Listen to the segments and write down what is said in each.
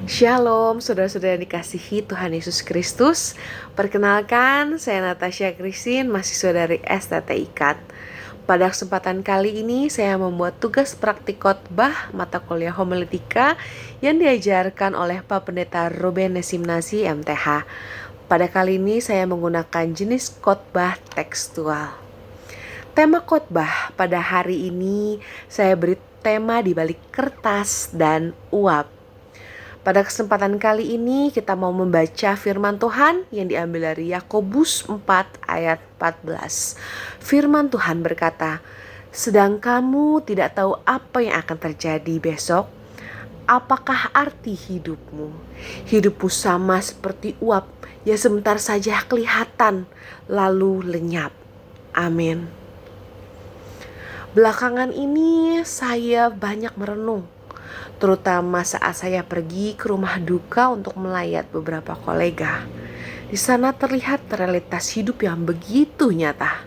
Shalom, saudara-saudara yang dikasihi Tuhan Yesus Kristus. Perkenalkan, saya Natasha Christine, mahasiswa dari STT IKAT. Pada kesempatan kali ini, saya membuat tugas praktik khotbah mata kuliah homiletika yang diajarkan oleh Pak Pendeta Ruben Nesimnasi MTH. Pada kali ini, saya menggunakan jenis khotbah tekstual. Tema khotbah pada hari ini, saya beri tema di balik kertas dan uap. Pada kesempatan kali ini kita mau membaca firman Tuhan yang diambil dari Yakobus 4 ayat 14. Firman Tuhan berkata, "Sedang kamu tidak tahu apa yang akan terjadi besok. Apakah arti hidupmu? Hidupmu sama seperti uap yang sebentar saja kelihatan lalu lenyap." Amin. Belakangan ini saya banyak merenung, terutama saat saya pergi ke rumah duka untuk melayat beberapa kolega. Di sana terlihat realitas hidup yang begitu nyata.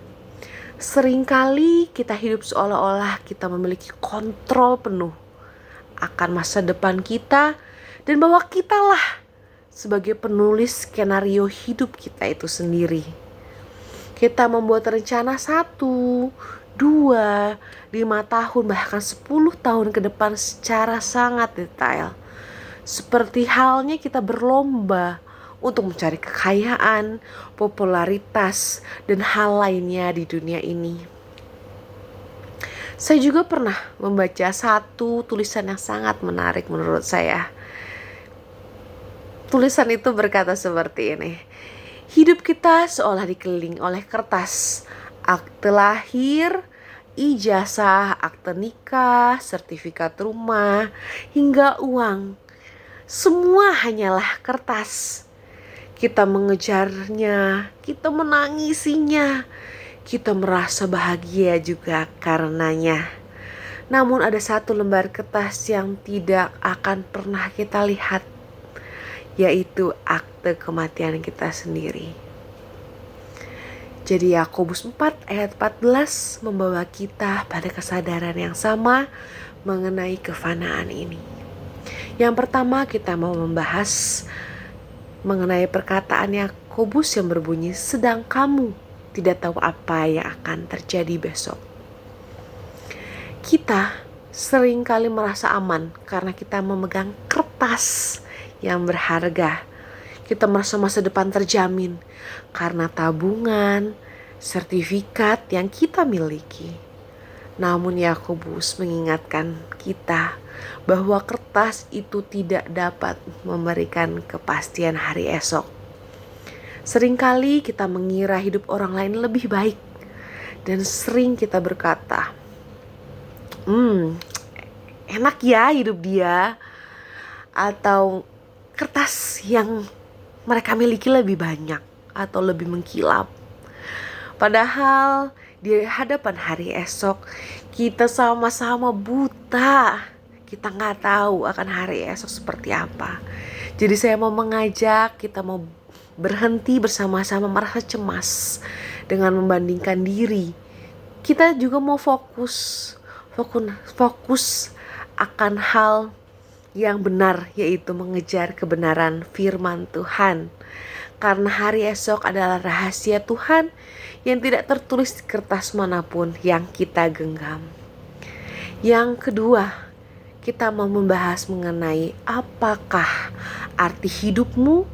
Seringkali kita hidup seolah-olah kita memiliki kontrol penuh akan masa depan kita dan bahwa kitalah sebagai penulis skenario hidup kita itu sendiri. Kita membuat rencana 1, 2, 5 tahun bahkan 10 tahun ke depan secara sangat detail. Seperti halnya kita berlomba untuk mencari kekayaan, popularitas, dan hal lainnya di dunia ini. Saya juga pernah membaca satu tulisan yang sangat menarik menurut saya. Tulisan itu berkata seperti ini. Hidup kita seolah dikelilingi oleh kertas, akte lahir, ijazah, akte nikah, sertifikat rumah, hingga uang. Semua hanyalah kertas. Kita mengejarnya, kita menangisinya, kita merasa bahagia juga karenanya. Namun ada satu lembar kertas yang tidak akan pernah kita lihat, yaitu akte kematian kita sendiri. Jadi Yakobus 4 ayat 14 membawa kita pada kesadaran yang sama mengenai kefanaan ini. Yang pertama kita mau membahas mengenai perkataan Yakobus yang berbunyi, "Sedang kamu tidak tahu apa yang akan terjadi besok." Kita seringkali merasa aman karena kita memegang kertas yang berharga. Kita merasa masa depan terjamin karena tabungan, sertifikat yang kita miliki. Namun Yakobus mengingatkan kita bahwa kertas itu tidak dapat memberikan kepastian hari esok. Seringkali kita mengira hidup orang lain lebih baik dan sering kita berkata, enak ya hidup dia, atau kertas yang mereka miliki lebih banyak atau lebih mengkilap. Padahal di hadapan hari esok kita sama-sama buta. Kita gak tahu akan hari esok seperti apa. Jadi saya mau mengajak kita mau berhenti bersama-sama merasa cemas dengan membandingkan diri. Kita juga mau fokus akan hal yang benar, yaitu mengejar kebenaran firman Tuhan. Karena hari esok adalah rahasia Tuhan yang tidak tertulis di kertas manapun yang kita genggam. Yang kedua, kita mau membahas mengenai apakah arti hidupmu.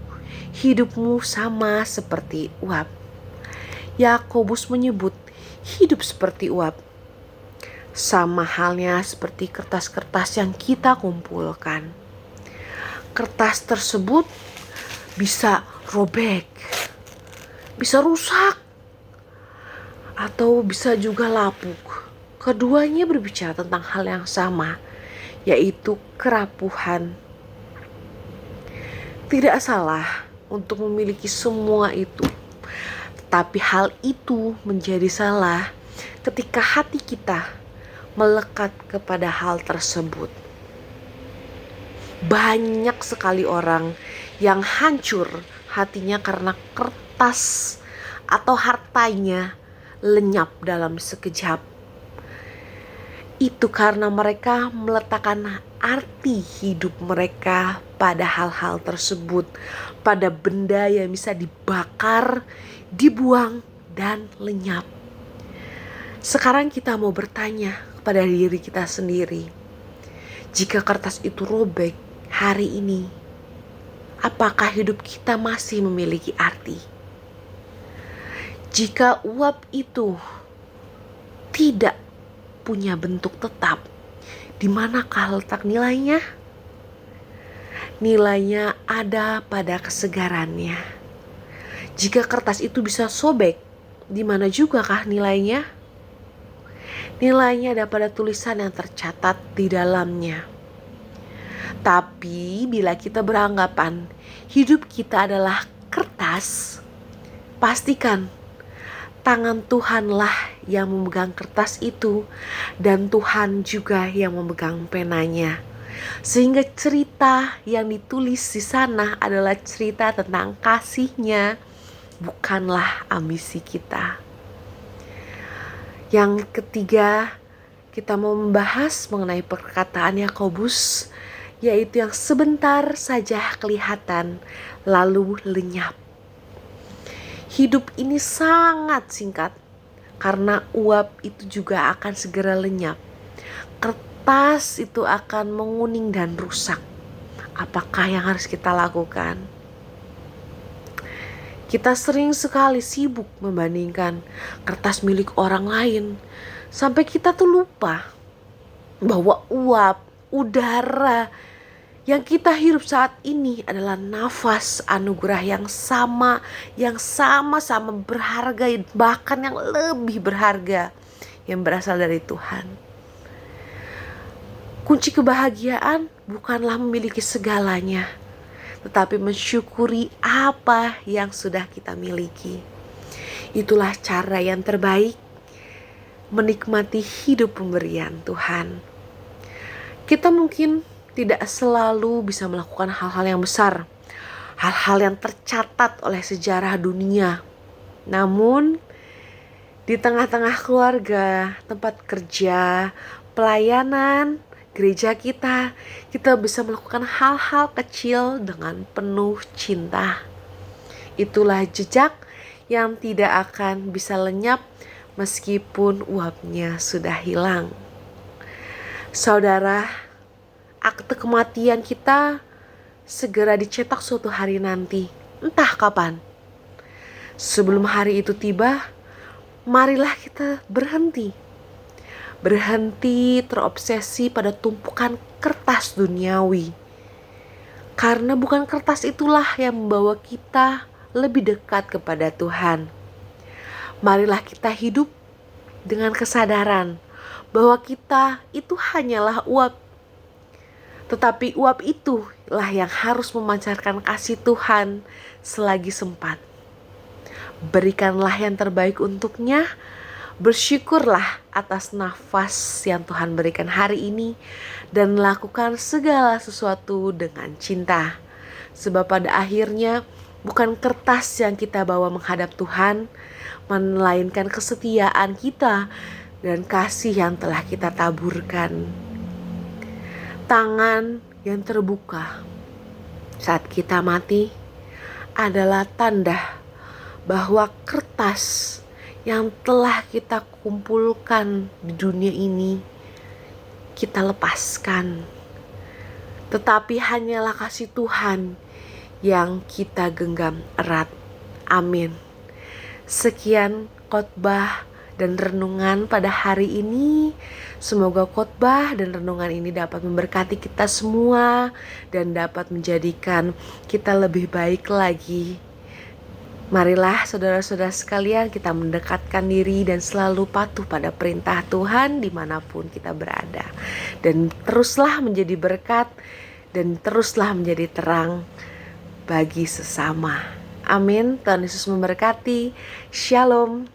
Hidupmu sama seperti uap. Yakobus menyebut hidup seperti uap. Sama halnya seperti kertas-kertas yang kita kumpulkan. Kertas tersebut bisa robek, bisa rusak, atau bisa juga lapuk. Keduanya berbicara tentang hal yang sama, yaitu kerapuhan. Tidak salah untuk memiliki semua itu, tapi hal itu menjadi salah ketika hati kita melekat kepada hal tersebut. Banyak sekali orang yang hancur hatinya karena kertas atau hartanya lenyap dalam sekejap. Itu karena mereka meletakkan arti hidup mereka pada hal-hal tersebut, pada benda yang bisa dibakar, dibuang, dan lenyap. Sekarang kita mau bertanya kepada diri kita sendiri, jika kertas itu robek hari ini, apakah hidup kita masih memiliki arti? Jika uap itu tidak punya bentuk tetap, di manakah letak nilainya? Nilainya ada pada kesegarannya. Jika kertas itu bisa sobek, di mana juga kah nilainya? Nilainya ada pada tulisan yang tercatat di dalamnya. Tapi bila kita beranggapan hidup kita adalah kertas, pastikan tangan Tuhanlah yang memegang kertas itu, dan Tuhan juga yang memegang penanya. Sehingga cerita yang ditulis di sana adalah cerita tentang kasih-Nya, bukanlah ambisi kita. Yang ketiga, kita mau membahas mengenai perkataan Yakobus, yaitu yang sebentar saja kelihatan lalu lenyap. Hidup ini sangat singkat, karena uap itu juga akan segera lenyap. Kertas itu akan menguning dan rusak. Apakah yang harus kita lakukan? Kita sering sekali sibuk membandingkan kertas milik orang lain, sampai kita tuh lupa bahwa uap, udara yang kita hirup saat ini adalah nafas anugerah yang sama-sama berharga, bahkan yang lebih berharga, yang berasal dari Tuhan. Kunci kebahagiaan bukanlah memiliki segalanya, tetapi mensyukuri apa yang sudah kita miliki. Itulah cara yang terbaik menikmati hidup pemberian Tuhan. Kita mungkin tidak selalu bisa melakukan hal-hal yang besar, hal-hal yang tercatat oleh sejarah dunia. Namun, di tengah-tengah keluarga, tempat kerja, pelayanan, gereja kita bisa melakukan hal-hal kecil dengan penuh cinta. Itulah jejak yang tidak akan bisa lenyap meskipun uapnya sudah hilang. Saudara, akte kematian kita segera dicetak suatu hari nanti, entah kapan. Sebelum hari itu tiba, marilah kita berhenti terobsesi pada tumpukan kertas duniawi. Karena bukan kertas itulah yang membawa kita lebih dekat kepada Tuhan. Marilah kita hidup dengan kesadaran bahwa kita itu hanyalah uap. Tetapi uap itulah yang harus memancarkan kasih Tuhan selagi sempat. Berikanlah yang terbaik untuknya. Bersyukurlah atas nafas yang Tuhan berikan hari ini, dan lakukan segala sesuatu dengan cinta. Sebab pada akhirnya bukan kertas yang kita bawa menghadap Tuhan, melainkan kesetiaan kita dan kasih yang telah kita taburkan. Tangan yang terbuka saat kita mati adalah tanda bahwa kertas yang telah kita kumpulkan di dunia ini kita lepaskan. Tetapi hanyalah kasih Tuhan yang kita genggam erat. Amin. Sekian khotbah dan renungan pada hari ini. Semoga khotbah dan renungan ini dapat memberkati kita semua dan dapat menjadikan kita lebih baik lagi. Marilah saudara-saudara sekalian, kita mendekatkan diri dan selalu patuh pada perintah Tuhan dimanapun kita berada. Dan teruslah menjadi berkat dan teruslah menjadi terang bagi sesama. Amin. Tuhan Yesus memberkati. Shalom.